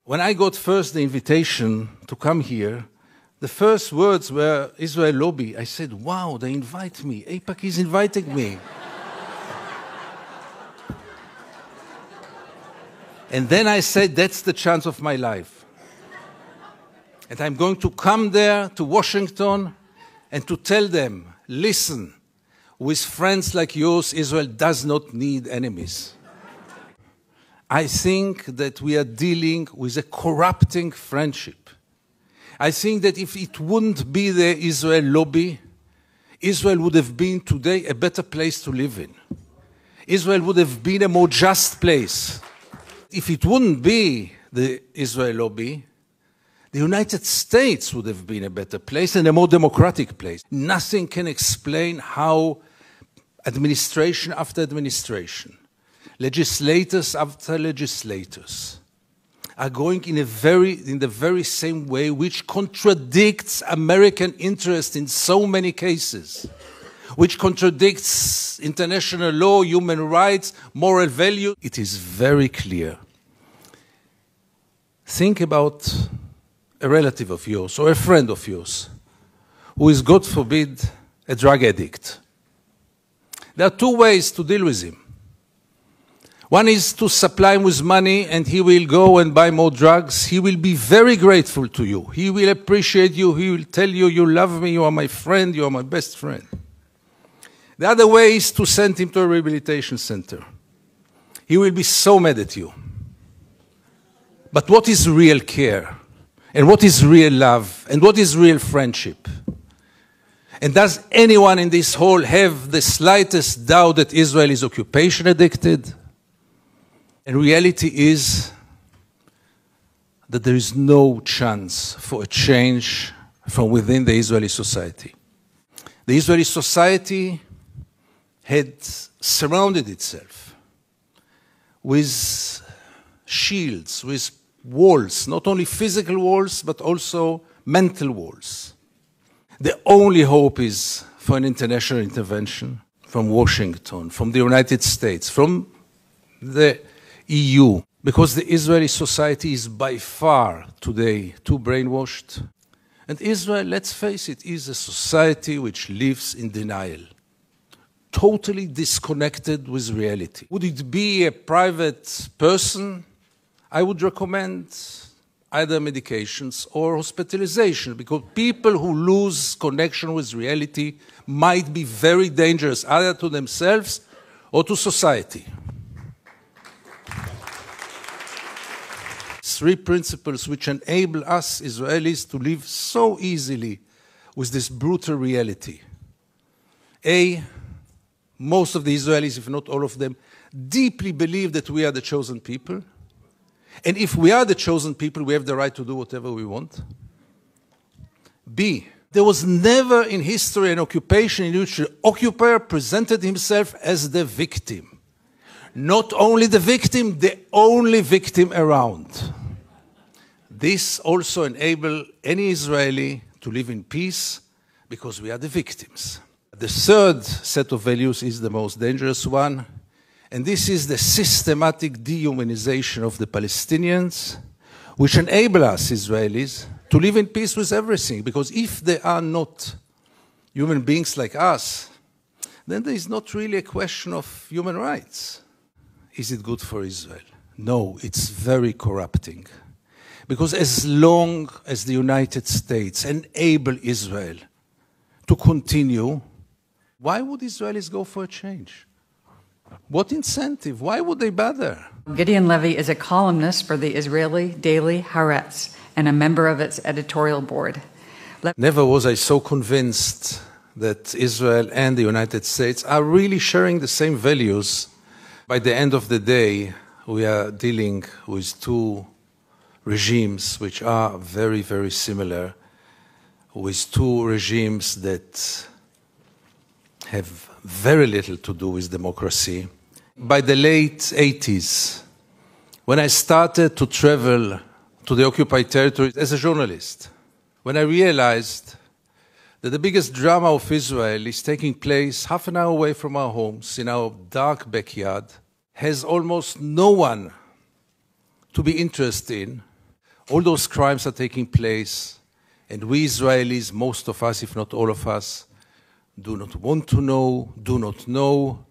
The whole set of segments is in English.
When I got first the invitation to come here, the first words were Israel lobby. I said, wow, they invite me. AIPAC is inviting me. And then I said, that's the chance of my life. And I'm going to come there to Washington and to tell them, listen, with friends like yours, Israel does not need enemies. I think that we are dealing with a corrupting friendship. I think that if it wouldn't be the Israel lobby, Israel would have been today a better place to live in. Israel would have been a more just place. If it wouldn't be the Israel lobby, the United States would have been a better place and a more democratic place. Nothing can explain how administration after administration, legislators after legislators, are going in the very same way, which contradicts American interest in so many cases, which contradicts international law, human rights, moral value. It is very clear. Think about a relative of yours or a friend of yours who is, God forbid, a drug addict. There are two ways to deal with him. One is to supply him with money and he will go and buy more drugs. He will be very grateful to you. He will appreciate you. He will tell you, you love me, you are my friend, you are my best friend. The other way is to send him to a rehabilitation center. He will be so mad at you. But what is real care? And what is real love? And what is real friendship? And does anyone in this hall have the slightest doubt that Israel is occupation addicted? And reality is that there is no chance for a change from within the Israeli society. The Israeli society had surrounded itself with shields, with walls, not only physical walls, but also mental walls. The only hope is for an international intervention from Washington, from the United States, from the EU, because the Israeli society is by far today too brainwashed. And Israel, let's face it, is a society which lives in denial, totally disconnected with reality. Would it be a private person? I would recommend either medications or hospitalization, because people who lose connection with reality might be very dangerous, either to themselves or to society. Three principles which enable us Israelis to live so easily with this brutal reality. A, most of the Israelis, if not all of them, deeply believe that we are the chosen people. And if we are the chosen people, we have the right to do whatever we want. B, there was never in history an occupation in which the occupier presented himself as the victim. Not only the victim, the only victim around. This also enables any Israeli to live in peace because we are the victims. The third set of values is the most dangerous one, and this is the systematic dehumanization of the Palestinians, which enable us Israelis to live in peace with everything, because if they are not human beings like us, then there is not really a question of human rights. Is it good for Israel? No, it's very corrupting. Because as long as the United States enable Israel to continue, why would Israelis go for a change? What incentive? Why would they bother? Gideon Levy is a columnist for the Israeli daily Haaretz and a member of its editorial board. Never was I so convinced that Israel and the United States are really sharing the same values. By the end of the day, we are dealing with two regimes which are very, very similar, with two regimes that have very little to do with democracy. By the late 80s, when I started to travel to the occupied territories as a journalist, when I realized that the biggest drama of Israel is taking place half an hour away from our homes, in our dark backyard, has almost no one to be interested in, all those crimes are taking place, and we Israelis, most of us, if not all of us, do not want to know, do not know,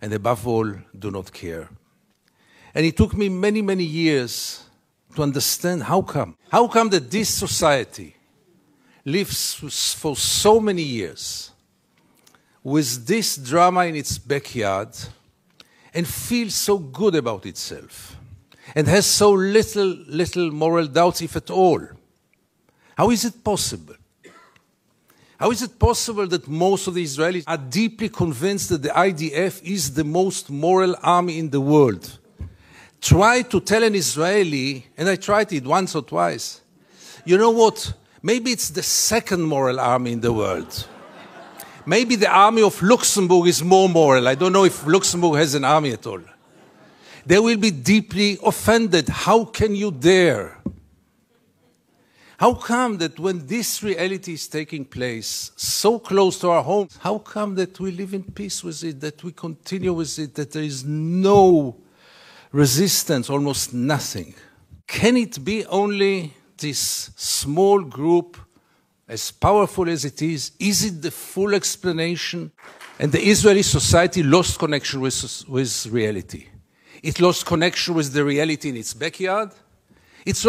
and above all, do not care. And it took me many, many years to understand how come. How come that this society lives for so many years with this drama in its backyard and feels so good about itself and has so little moral doubts, if at all? How is it possible? How is it possible that most of the Israelis are deeply convinced that the IDF is the most moral army in the world? Try to tell an Israeli, and I tried it once or twice, you know what, maybe it's the second moral army in the world. Maybe the army of Luxembourg is more moral. I don't know if Luxembourg has an army at all. They will be deeply offended. How can you dare? How come that when this reality is taking place so close to our homes, how come that we live in peace with it, that we continue with it, that there is no resistance, almost nothing? Can it be only this small group, as powerful as it is? Is it the full explanation? And the Israeli society lost connection with reality. It lost connection with the reality in its backyard. It's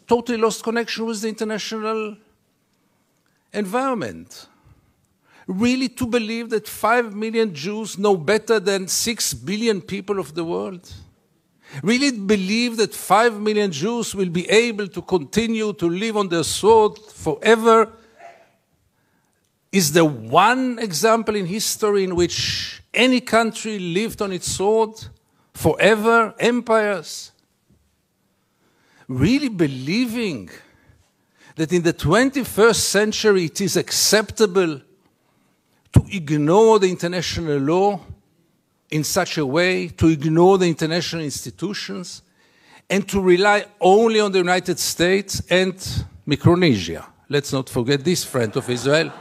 totally lost connection with the international environment. Really to believe that 5 million Jews know better than 6 billion people of the world? Really believe that 5 million Jews will be able to continue to live on their sword forever? Is there one example in history in which any country lived on its sword forever? Empires? Really believing that in the 21st century it is acceptable to ignore the international law in such a way, to ignore the international institutions, and to rely only on the United States and Micronesia. Let's not forget this friend of Israel.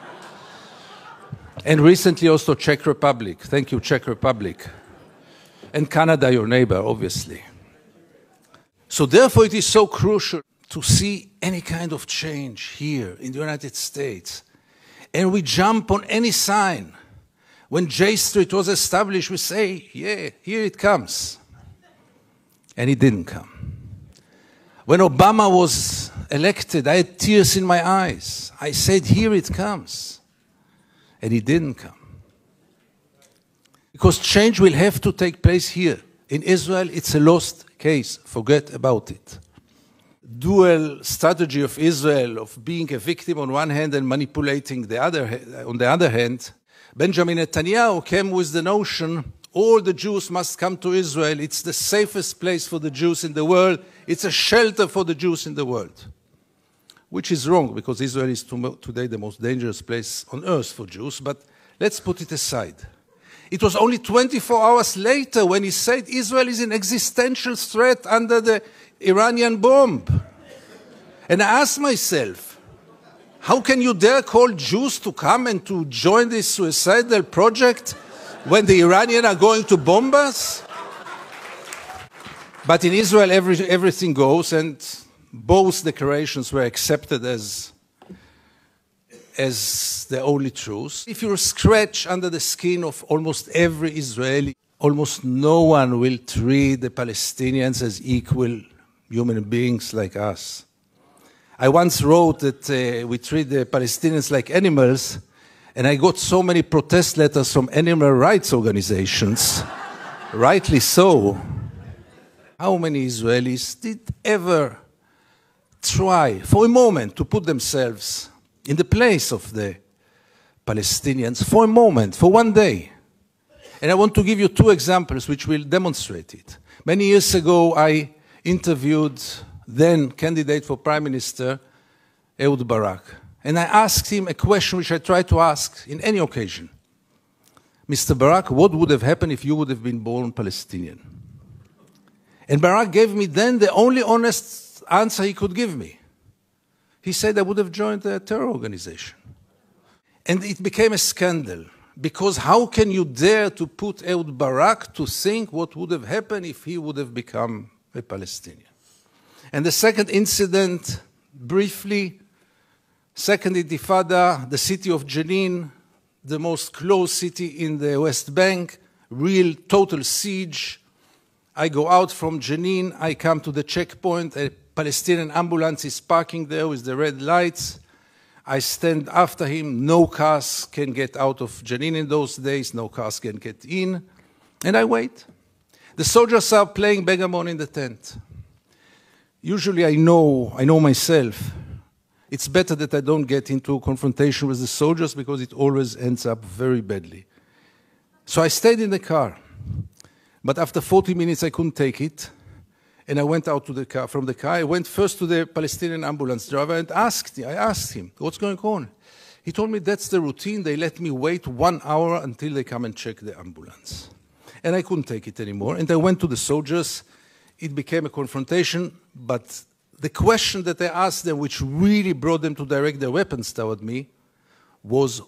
And recently also Czech Republic. Thank you, Czech Republic. And Canada, your neighbor, obviously. So therefore it is so crucial to see any kind of change here in the United States. And we jump on any sign. When J Street was established, we say, yeah, here it comes. And it didn't come. When Obama was elected, I had tears in my eyes. I said, here it comes. And it didn't come. Because change will have to take place here. In Israel, it's a lost case. Forget about it. Dual strategy of Israel of being a victim on one hand and manipulating on the other hand. Benjamin Netanyahu came with the notion all the Jews must come to Israel. It's the safest place for the Jews in the world. It's a shelter for the Jews in the world. Which is wrong, because Israel is today the most dangerous place on earth for Jews. But let's put it aside. It was only 24 hours later when he said Israel is an existential threat under the Iranian bomb. And I asked myself, how can you dare call Jews to come and to join this suicidal project when the Iranians are going to bomb us? But in Israel, everything goes, and both declarations were accepted as the only truth. If you scratch under the skin of almost every Israeli, almost no one will treat the Palestinians as equal human beings like us. I once wrote that we treat the Palestinians like animals, and I got so many protest letters from animal rights organizations, rightly so. How many Israelis did ever try for a moment to put themselves in the place of the Palestinians for a moment, for one day? And I want to give you two examples which will demonstrate it. Many years ago, I interviewed then candidate for Prime Minister Ehud Barak. And I asked him a question which I try to ask in any occasion. Mr. Barak, what would have happened if you would have been born Palestinian? And Barak gave me then the only honest answer he could give me. He said I would have joined a terror organization. And it became a scandal, because how can you dare to put Ehud Barak to think what would have happened if he would have become a Palestinian? And the second incident, briefly, Second Intifada, the city of Jenin, the most closed city in the West Bank, real total siege. I go out from Jenin, I come to the checkpoint, a Palestinian ambulance is parking there with the red lights. I stand after him, no cars can get out of Jenin in those days, no cars can get in, and I wait. The soldiers are playing Begamon in the tent. Usually I know myself, it's better that I don't get into a confrontation with the soldiers because it always ends up very badly. So I stayed in the car, but after 40 minutes I couldn't take it, and I went out to the car. From the car, I went first to the Palestinian ambulance driver and I asked him, what's going on? He told me that's the routine, they let me wait 1 hour until they come and check the ambulance. And I couldn't take it anymore, and I went to the soldiers. It became a confrontation, but the question that I asked them, which really brought them to direct their weapons toward me, was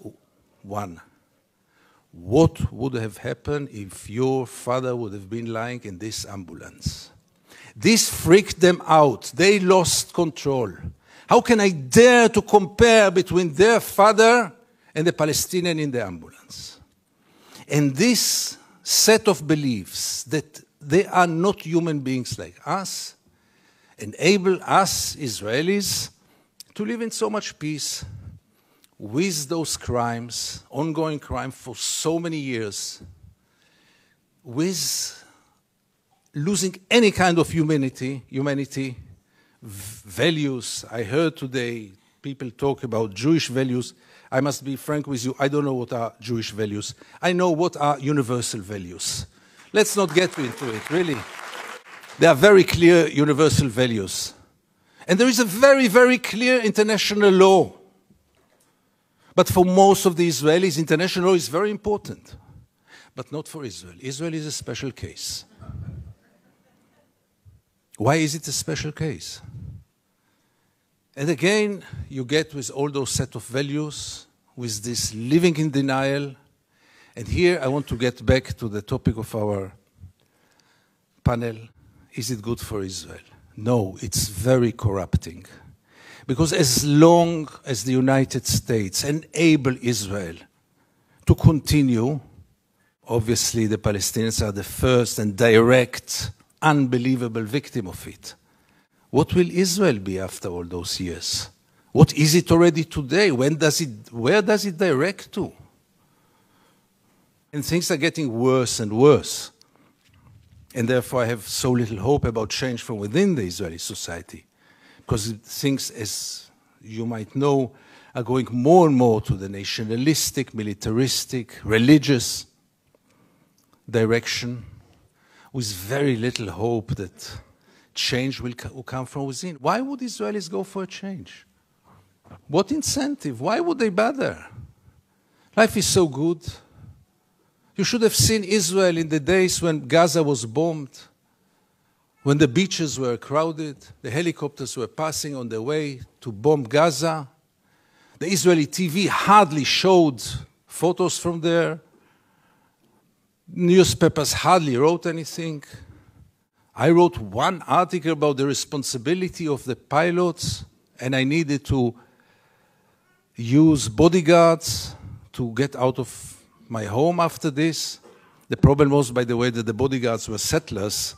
one. What would have happened if your father would have been lying in this ambulance? This freaked them out. They lost control. How can I dare to compare between their father and the Palestinian in the ambulance? And this set of beliefs that they are not human beings like us enable us, Israelis, to live in so much peace with those crimes, ongoing crime for so many years, with losing any kind of humanity, values. I heard today people talk about Jewish values. I must be frank with you, I don't know what are Jewish values. I know what are universal values. Let's not get into it, really. There are very clear universal values. And there is a very, very clear international law. But for most of the Israelis, international law is very important. But not for Israel. Israel is a special case. Why is it a special case? And again, you get with all those set of values, with this living in denial. And here I want to get back to the topic of our panel. Is it good for Israel? No, it's very corrupting. Because as long as the United States enable Israel to continue, obviously the Palestinians are the first and direct, unbelievable victim of it. What will Israel be after all those years? What is it already today? Where does it direct to? And things are getting worse and worse. And therefore I have so little hope about change from within the Israeli society. Because things, as you might know, are going more and more to the nationalistic, militaristic, religious direction, with very little hope that change will come from within. Why would Israelis go for a change? What incentive? Why would they bother? Life is so good. You should have seen Israel in the days when Gaza was bombed, when the beaches were crowded, the helicopters were passing on their way to bomb Gaza. The Israeli TV hardly showed photos from there. Newspapers hardly wrote anything. I wrote one article about the responsibility of the pilots, and I needed to use bodyguards to get out of my home after this. The problem was, by the way, that the bodyguards were settlers,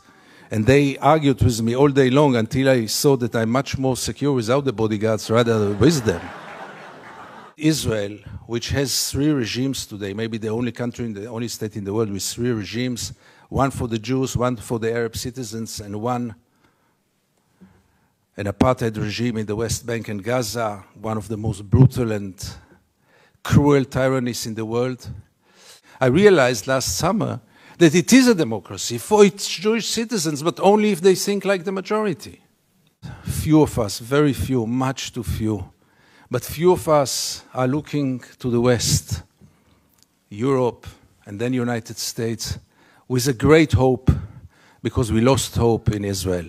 and they argued with me all day long until I saw that I'm much more secure without the bodyguards rather than with them. Israel, which has 3 regimes today, maybe the only country, the only state in the world with 3 regimes, one for the Jews, one for the Arab citizens, and one an apartheid regime in the West Bank and Gaza, one of the most brutal and cruel tyrannies in the world. I realized last summer that it is a democracy for its Jewish citizens, but only if they think like the majority. Few of us, very few, much too few, but few of us are looking to the West, Europe, and then United States, with a great hope, because we lost hope in Israel.